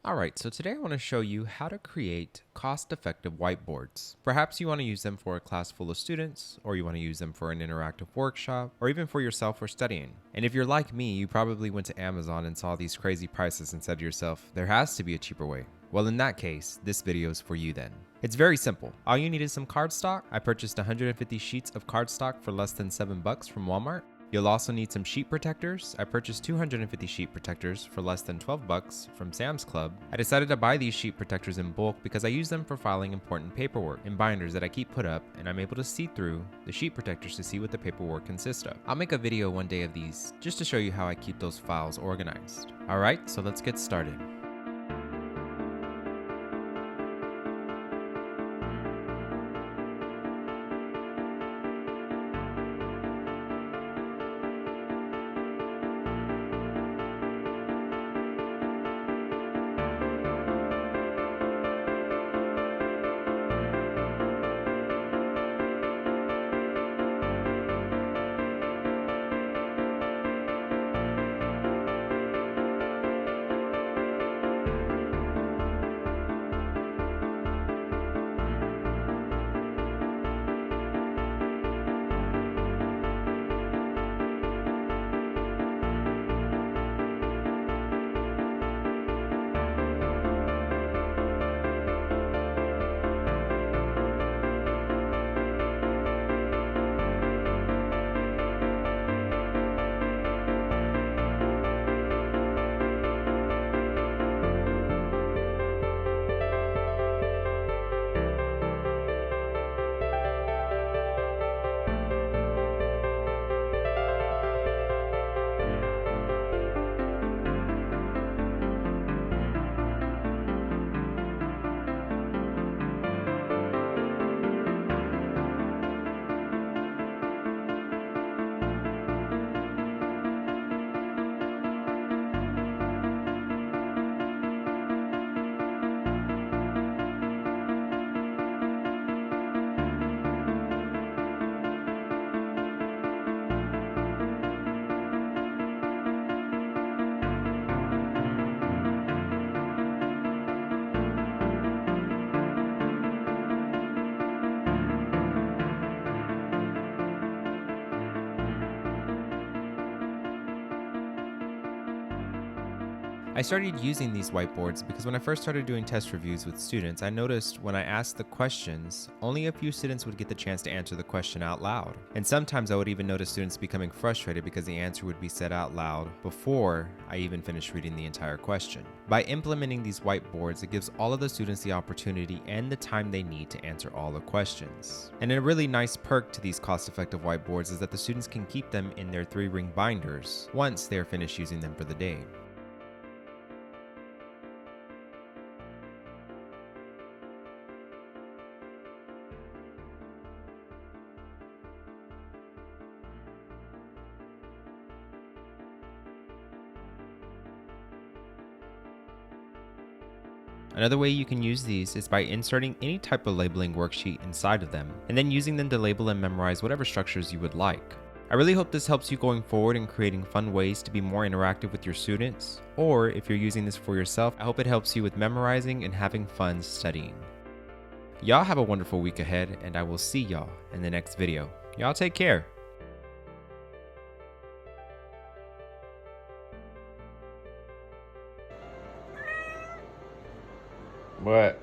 Alright, so today I want to show you how to create cost-effective whiteboards. Perhaps you want to use them for a class full of students, or you want to use them for an interactive workshop, or even for yourself for studying. And if you're like me, you probably went to Amazon and saw these crazy prices and said to yourself, there has to be a cheaper way. Well, in that case, this video is for you then. It's very simple. All you need is some cardstock. I purchased 150 sheets of cardstock for less than $7 from Walmart. You'll also need some sheet protectors. I purchased 250 sheet protectors for less than $12 from Sam's Club. I decided to buy these sheet protectors in bulk because I use them for filing important paperwork in binders that I keep put up, and I'm able to see through the sheet protectors to see what the paperwork consists of. I'll make a video one day of these just to show you how I keep those files organized. Alright, so let's get started. I started using these whiteboards because when I first started doing test reviews with students, I noticed when I asked the questions, only a few students would get the chance to answer the question out loud. And sometimes I would even notice students becoming frustrated because the answer would be said out loud before I even finished reading the entire question. By implementing these whiteboards, it gives all of the students the opportunity and the time they need to answer all the questions. And a really nice perk to these cost-effective whiteboards is that the students can keep them in their 3-ring binders once they are finished using them for the day. Another way you can use these is by inserting any type of labeling worksheet inside of them, and then using them to label and memorize whatever structures you would like. I really hope this helps you going forward in creating fun ways to be more interactive with your students, or if you're using this for yourself, I hope it helps you with memorizing and having fun studying. Y'all have a wonderful week ahead, and I will see y'all in the next video. Y'all take care. What?